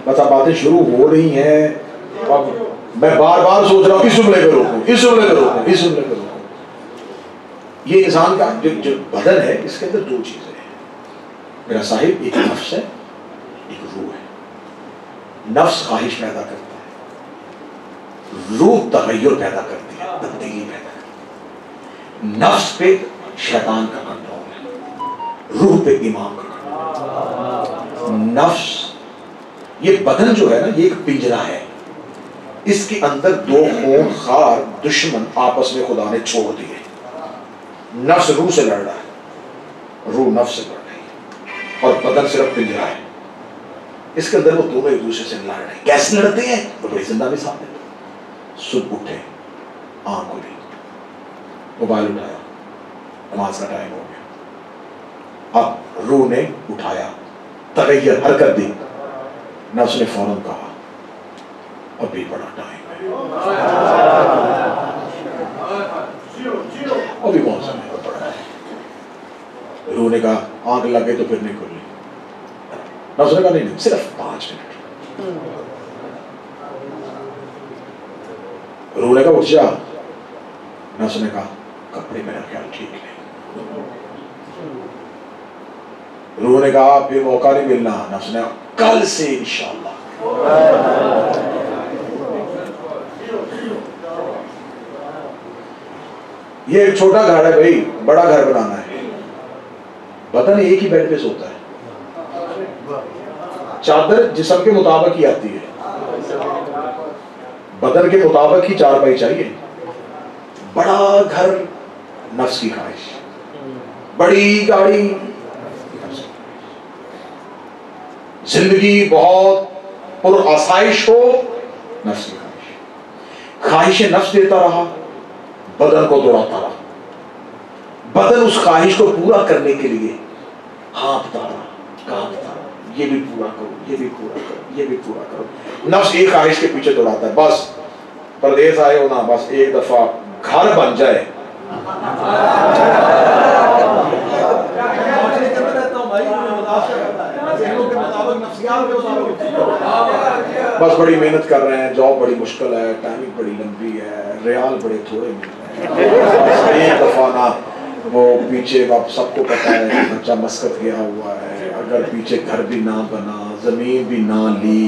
بس اب باتیں شروع ہو رہی ہیں، اب میں بار بار سوچ رہا ہوں اس جملے پہ روکوں، اس جملے پہ روکوں، اس جملے پہ روکوں۔ یہ انسان کا جو بدن ہے اس کے اندر دو چیزیں ہیں میرا صاحب، ایک نفس ہے، ایک روح ہے۔ نفس خواہش پیدا کرتا ہے، روح تغیر پیدا کرتی ہے، تبدیلی پیدا کرتی ہے۔ نفس پہ شیطان کا کنٹرول ہے، روح پہ امام کا کنٹرول۔ نفس، یہ بدن جو ہے نا، یہ ایک پنجرا ہے، اس کے اندر دو خونخوار دشمن آپس میں خدا نے چھوڑ دیے۔ نفس روح سے لڑ رہا ہے، روح نفس سے لڑ رہی ہے، اور بدن صرف پنجرا ہے، اس کے اندر وہ دونوں ایک دوسرے سے لڑ رہے ہیں۔ کیسے لڑتے ہیں؟ وہ بڑی زندہ مثال ہے۔ صبح اٹھے، آنکھ کھلی، موبائل اٹھایا، نماز کا ٹائم ہو گیا، اب روح نے اٹھایا، تغیر حرکت دی، نفس نے فوراً کہا ابھی بڑا ٹائم ہے، ابھی بہت سمے پڑا ہے۔ روح نے کہا آنکھ لگ گئی تو پھر نہیں کھلی، نفس نے کہا نہیں، صرف 5 منٹ۔ روح نے کہا اٹھ جا، نفس نے کہا کپڑے میرا خیال ٹھیک نہیں۔ روح نے کہا پھر موقع نہیں ملنا، نفس نے کل سے انشاءاللہ۔ یہ ایک چھوٹا گھر ہے بھائی، بڑا گھر بنانا ہے، بدن ایک ہی بیڈ پہ سوتا ہے، چادر جسم کے مطابق ہی آتی ہے، بدن کے مطابق ہی 4 بائی چاہیے۔ بڑا گھر نفس کی خواہش، بڑی گاڑی زندگی بہت پر آسائش ہو، نفس کی خواہش۔ خواہش نفس دیتا رہا، بدن کو دوڑاتا رہا، بدن اس خواہش کو پورا کرنے کے لیے ہانپتا رہا، کانپتا رہا، یہ بھی پورا کرو، یہ بھی پورا کرو، یہ بھی پورا کرو۔ نفس ایک خواہش کے پیچھے دوڑاتا ہے، بس پردیس آئے ہو نا، بس ایک دفعہ گھر بن جائے۔ بس بڑی محنت کر رہے ہیں، جاب بڑی مشکل ہے، ٹائمنگ بڑی لمبی ہے، ریال بڑے تھوڑے مل رہے ہیں، ایک دفعہ نا وہ پیچھے سب کو پتا ہے کہ بچہ مسقط گیا ہوا ہے، اگر پیچھے گھر بھی نہ بنا، زمین بھی نہ لی،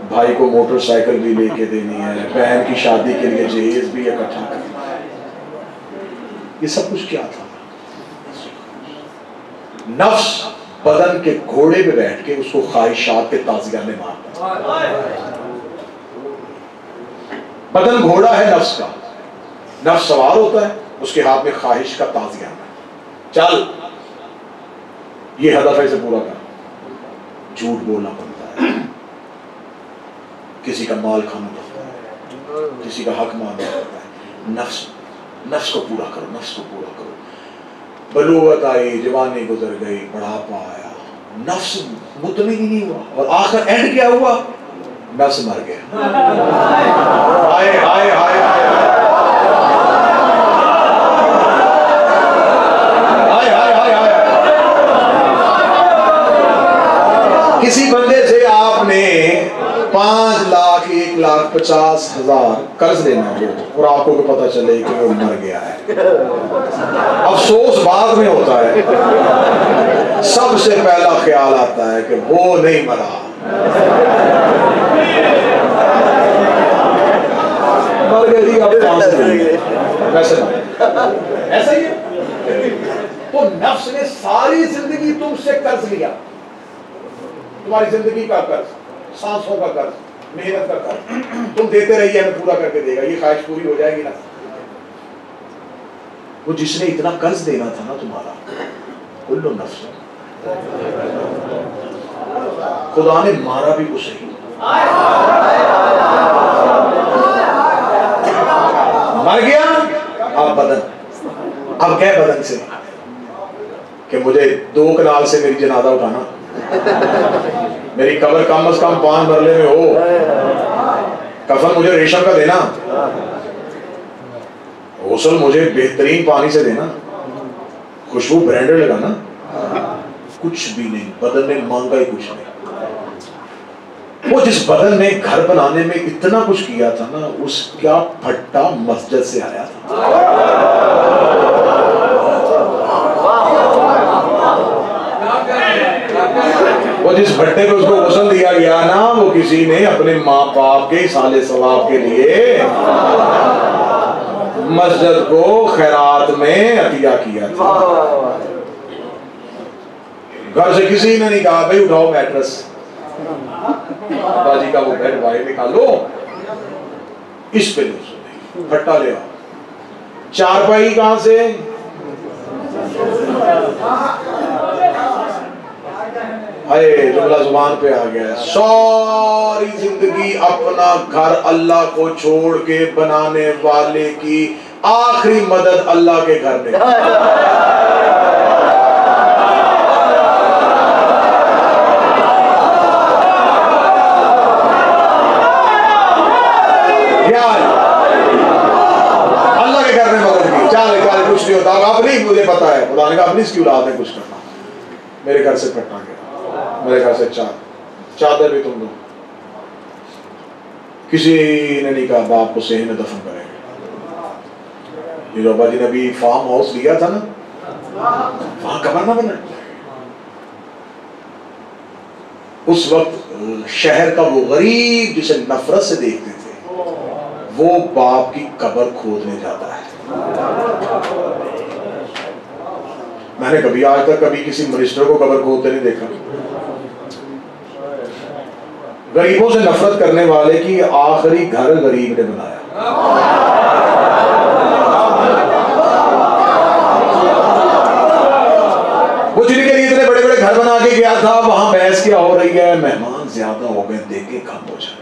بھائی کو موٹر سائیکل بھی لے کے دینی ہے، بہن کی شادی کے لیے جہیز بھی اکٹھا کرنا ہے، یہ سب کچھ کیا تھا؟ نفس بدن کے گھوڑے پہ بیٹھ کے اس کو خواہشات کے تازیہ میں مارتا ہے۔ بدن گھوڑا ہے نفس کا، نفس سوار ہوتا ہے، اس کے ہاتھ میں خواہش کا تازیہ ہے، چل یہ ہدف ہے، اسے پورا کر۔ جھوٹ بولنا پڑتا ہے، کسی کا مال کھانا پڑتا ہے، کسی کا حق ماننا پڑتا ہے، نفس کو پورا کرو، نفس کو پورا کرو۔ بلوغت آئی، جوانی گزر گئی، بڑھاپا آیا، نفس مطمئن ہی نہیں ہوا، اور آخر اینڈ کیا ہوا؟ نفس مر گیا۔ ہائے ہائے ہائے کسی بندے سے آپ نے 5 لاکھ 1,50,000 قرض لینا ہو اور آپ کو پتا چلے کہ وہ مر گیا ہے، افسوس بعد میں ہوتا ہے، سب سے پہلا خیال آتا ہے کہ وہ نہیں مرا، مر گئی، اب پانچ نہیں ہے، ویسے ایسا ہی ہے۔ تو نفس نے ساری زندگی تم سے قرض لیا، تمہاری زندگی کا قرض، سانسوں کا قرض، محنت کا قرض، تم دیتے رہیے، ہمیں پورا کر کے دے گا، یہ خواہش پوری ہو جائے گی نا۔ وہ جس نے اتنا قرض دینا تھا نا تمہارا، کلو نفس، خدا نے مارا بھی اسے ہی، مر گیا۔ اب بدن، اب کہہ بدن سے کہ مجھے 2 کنال سے میری جنازہ اٹھانا، میری قبر کم از کم 5 مرلے میں ہو، کفن مجھے ریشم کا دینا، غسل مجھے بہترین پانی سے دینا، خوشبو برانڈڈ لگانا، کچھ بھی نہیں، بدن نے مانگا ہی کچھ نہیں۔ وہ جس بدن نے گھر بنانے میں اتنا کچھ کیا تھا نا، اس کا پھٹا مسجد سے آیا تھا. وہ جس بھٹے پہ اس کو غسل دیا گیا نا، وہ کسی نے اپنے ماں باپ کے سال ثواب کے لیے مسجد کو خیرات میں عطیہ کیا تھا. گھر سے کسی نے نہیں کہا بھائی اٹھاؤ میٹرس، ابا جی کا وہ بیڈ باہر نکالو، اس پہ لو پھٹا لے آؤ. چارپائی کہاں سے؟ ہائے جملہ زبان پہ آ گیا. ساری زندگی اپنا گھر اللہ کو چھوڑ کے بنانے والے کی آخری مدد اللہ کے گھر میں. اللہ کے گھر میں مدد کی. چال کچھ نہیں ہوتا اب نہیں، مجھے پتا ہے خدا نے کہا اپنی اس کی اولاد میں کچھ کرنا. میرے گھر سے پھٹا گیا، میرے گھر سے چادر بھی تم دو. کسی نے نہیں کہا باپ کو صحیح میں دفن کریں گے. یہ جو ابا جی نے ابھی فارم ہاؤس لیا تھا نا، وہاں قبر نہ بنا. اس وقت شہر کا وہ غریب جسے نفرت سے دیکھتے تھے، وہ باپ کی قبر کھودنے جاتا ہے. میں نے کبھی آج تک کبھی کسی منسٹر کو قبر کھودتے نہیں دیکھا. غریبوں سے نفرت کرنے والے کی آخری گھر غریب نے بنایا. وہ جن کے لیے اتنے بڑے بڑے گھر بنا کے گیا تھا، وہاں بحث کیا ہو رہی ہے، مہمان زیادہ ہو گئے، دیکھ کے کم ہو جائے.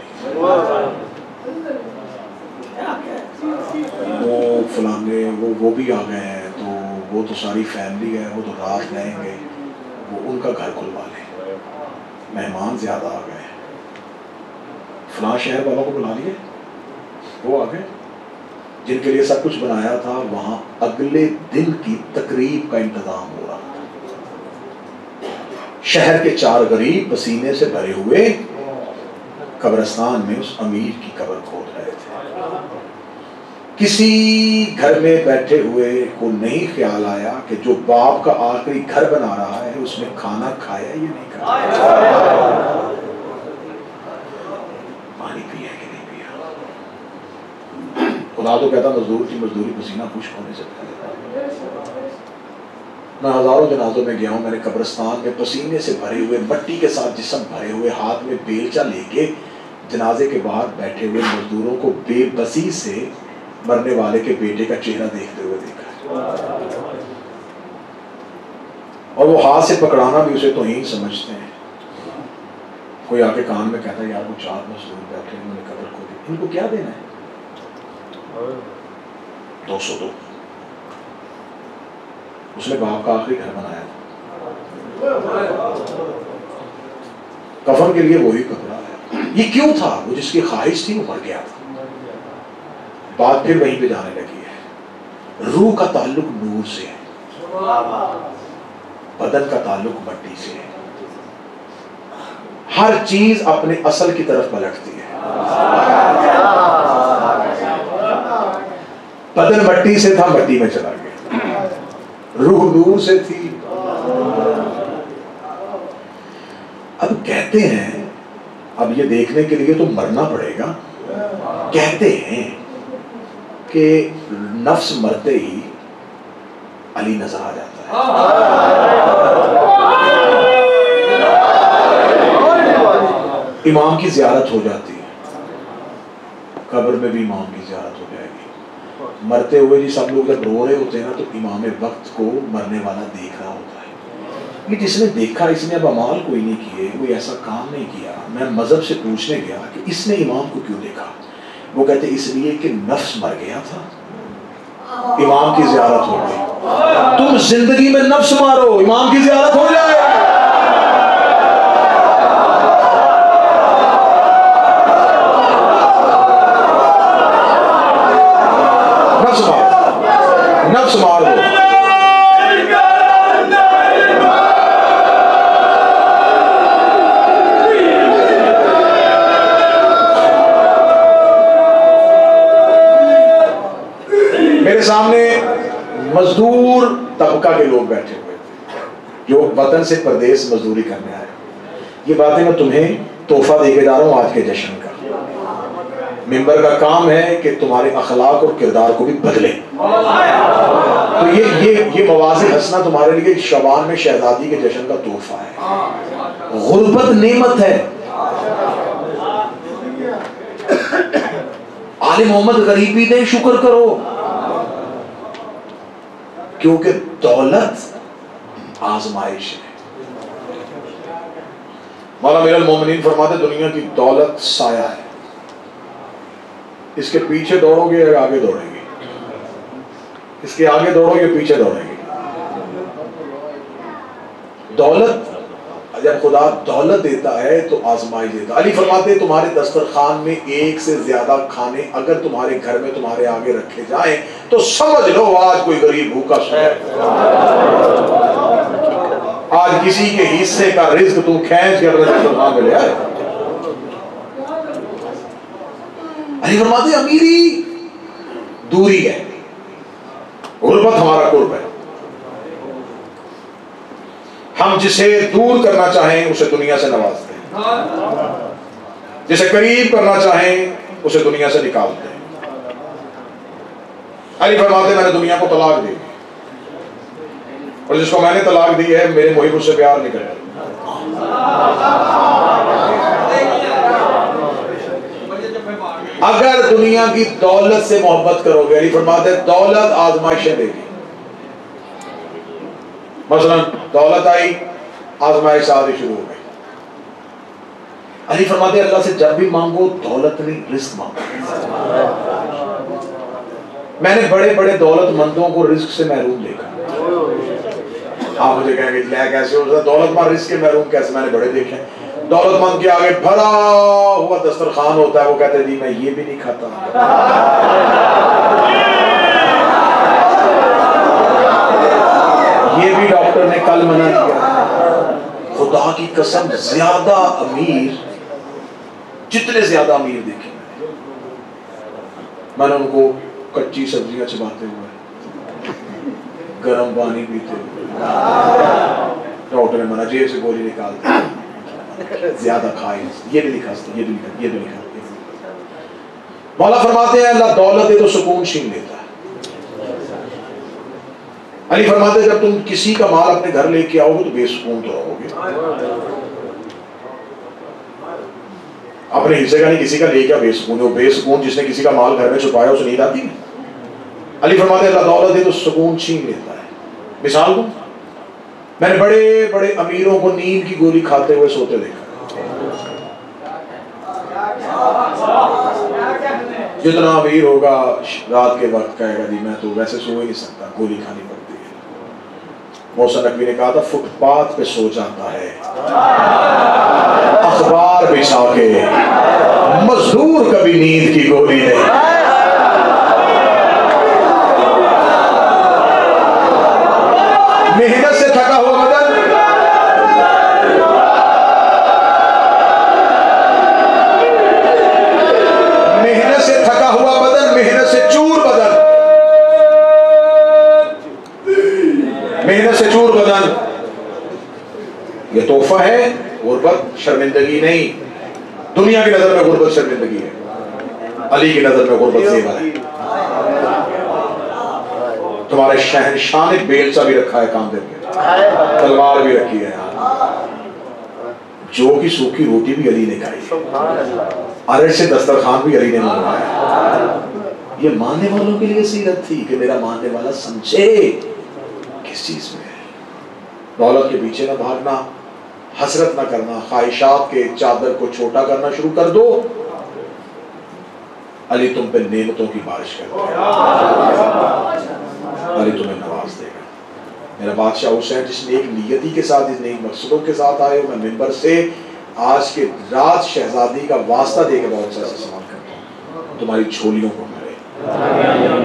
وہ فلانے وہ بھی آ گئے ہیں، تو وہ تو ساری فیملی ہے، وہ تو رات رہیں گے، وہ ان کا گھر کھلوا لیں. مہمان زیادہ آ گئے، فلاں شہر والوں کو بلا لیے، وہ آ گئے جن کے لیے سب کچھ بنایا تھا. وہاں اگلے دن کی تقریب کا انتظام ہو رہا تھا. شہر کے 4 غریب پسینے سے بھرے ہوئے قبرستان میں اس امیر کی قبر کھود رہے تھے. کسی گھر میں بیٹھے ہوئے کو نہیں خیال آیا کہ جو باپ کا آخری گھر بنا رہا ہے اس میں کھانا کھایا یا نہیں کھایا، پانی پیا کہ نہیں پیا. خدا تو کہتا مزدور کی مزدوری پسینہ خشک ہونے سے پہلے. میں ہزاروں جنازوں میں گیا ہوں، میں نے قبرستان میں پسینے سے بھرے ہوئے، مٹی کے ساتھ جسم بھرے ہوئے، ہاتھ میں بیلچا لے کے جنازے کے باہر بیٹھے ہوئے مزدوروں کو بے بسی سے مرنے والے کے بیٹے کا چہرہ دیکھتے ہوئے دیکھا. اور وہ ہاتھ سے پکڑانا بھی اسے توہین سمجھتے ہیں. کوئی آ کے کان میں کہتا ہے یار وہ 4 مزدور بیٹھے انہوں نے قبر کو دی، ان کو کیا دینا ہے؟ 200 دو. اس نے باپ کا آخری گھر بنایا تھا. کفن کے لیے وہی کپڑا ہے. یہ کیوں تھا؟ وہ جس کی خواہش تھی وہ مر گیا تھا. بات پھر وہیں پہ جانے لگی ہے. روح کا تعلق نور سے ہے، بدن کا تعلق مٹی سے ہے. ہر چیز اپنے اصل کی طرف پلٹتی ہے. بدن مٹی سے تھا، مٹی میں چلا گیا. روح نور سے تھی. اب کہتے ہیں، اب یہ دیکھنے کے لیے تو مرنا پڑے گا، کہتے ہیں کہ نفس مرتے ہی علی نظر آ جاتا ہے. امام کی زیارت ہو جاتی ہے، قبر میں بھی امام کی زیارت ہو جائے گی. مرتے ہوئے جی سب لوگ جب رو رہے ہوتے ہیں نا، تو امام وقت کو مرنے والا دیکھ رہا ہوتا ہے. کہ جس نے دیکھا، اس نے اب اعمال کوئی نہیں کیے، کوئی ایسا کام نہیں کیا. میں مذہب سے پوچھنے گیا کہ اس نے امام کو کیوں دیکھا؟ وہ کہتے اس لیے کہ نفس مر گیا تھا، امام کی زیارت ہو گئی. تم زندگی میں نفس مارو، امام کی زیارت ہو جائے. نفس مار دو. طبقہ کے لوگ بیٹھے ہوئے تھے جو وطن سے پردیس مزدوری کرنے آئے. یہ باتیں میں تمہیں تحفہ دے کے جا رہا ہوں آج کے جشن کا. ممبر کا کام ہے کہ تمہارے اخلاق اور کردار کو بھی بدلے. تو یہ مواضع ہنسنا تمہارے لیے شعبان میں شہزادی کے جشن کا تحفہ ہے. غربت نعمت ہے. آل محمد غریبی دے شکر کرو کیونکہ دولت آزمائش ہے. مولا امیر المومنین فرماتے دنیا کی دولت سایہ ہے. اس کے پیچھے دوڑو گے یا آگے دوڑے گی؟ اس کے آگے دوڑو گے پیچھے دوڑے گی؟ دولت جب خدا دولت دیتا ہے تو آزمائش دیتا ہے. علی فرماتے ہیں تمہارے دسترخوان میں ایک سے زیادہ کھانے اگر تمہارے گھر میں تمہارے آگے رکھے جائیں تو سمجھ لو آج کوئی غریب بھوکا سو ہے. آج کسی کے حصے کا رزق تو کھینچ کے اپنے دسترخوان میں لے آئے. علی فرماتے ہیں امیری دوری ہے, غربت ہمارا قرب ہے. ہم جسے دور کرنا چاہیں اسے دنیا سے نوازتے ہیں, جسے قریب کرنا چاہیں اسے دنیا سے نکالتے ہیں. علی فرماتے میں نے دنیا کو طلاق دی اور جس کو میں نے طلاق دی ہے میرے محب اس سے پیار نہیں کرے. اگر دنیا کی دولت سے محبت کرو گے, علی فرماتے دولت آزمائشیں دے گی. مثلا دولت آئی, آزمائش آدھی شروع ہو گئی. علی فرماتے اللہ سے جب بھی مانگو دولت نہیں رزق مانگو. میں نے بڑے بڑے دولت مندوں کو رزق سے محروم دیکھا. آپ مجھے کہیں گے لے کیسے ہو سکتا, دولت مند رزق کے محروم کیسے؟ میں نے بڑے دیکھے. دولت مند کے آگے بھرا ہوا دسترخوان ہوتا ہے, وہ کہتے ہیں جی میں یہ بھی نہیں کھاتا. یہ بھی ڈاکٹر نے کل منع کیا. خدا کی قسم زیادہ امیر, جتنے زیادہ امیر دیکھیں میں نے ان کو کچی سبزیاں چباتے ہوئے, گرم پانی پیتے ہوئے, ڈاکٹر نے منع, جیب سے گولی نکالتے زیادہ کھائے, یہ بھی نہیں کھاتے, یہ بھی نہیں کھاتے. مولا فرماتے ہیں اللہ دولت دے تو سکون چھین لیتا ہے. علی فرماتے جب تم کسی کا مال اپنے گھر لے کے آؤ گے تو بے سکون تو رہو گے. اپنے حصے کا نہیں کسی کا لے کے بے سکون ہو. بے سکون جس نے کسی کا مال گھر میں چھپایا اسے نیند آتی نہیں. علی فرماتے اللہ دولت دے تو سکون چھین لیتا ہے. مثال دوں, میں نے بڑے بڑے امیروں کو نیند کی گولی کھاتے ہوئے سوتے دیکھا. جتنا امیر ہوگا رات کے وقت کہے گا جی میں تو ویسے سو ہی نہیں سکتا, گولی کھانی پڑتی ہے. محسن نقوی نے کہا تھا فٹ پاتھ پہ سو جاتا ہے اخبار بچھا کے, مزدور کبھی نیند کی گولی نہیں. محنت سے تھکا ہوا بدن, محنت سے تھکا ہوا بدن, محنت سے چور بدن, محنت سے چور بدن, یہ تحفہ ہے. غربت شرمندگی نہیں. دنیا کی نظر میں غربت شرمندگی ہے, علی کی نظر میں غربت زیور ہے. تمہارے شہنشاہ نے بیلچا بھی رکھا ہے کاندھے پہ, تلوار بھی رکھی ہے. جو کی سوکھی روٹی بھی علی نے کھائی, عرش سے دسترخوان بھی علی نے منگوایا. یہ ماننے والوں کے لیے سیرت تھی کہ میرا ماننے والا سمجھے کس چیز میں ہے. دولت کے پیچھے نہ بھاگنا, حسرت نہ کرنا, خواہشات کے چادر کو چھوٹا کرنا شروع کر دو. علی تم پہ نعمتوں کی بارش کرے گا, علی تمہیں نواز دے گا. میرا بادشاہ حسین جس نیک نیتی کے ساتھ, جس نیک مقصدوں کے ساتھ آئے ہو, میں ممبر سے آج کے رات شہزادی کا واسطہ دے کے بہت سا سوال کرتا ہوں. تمہاری جھولیوں کو بھرے,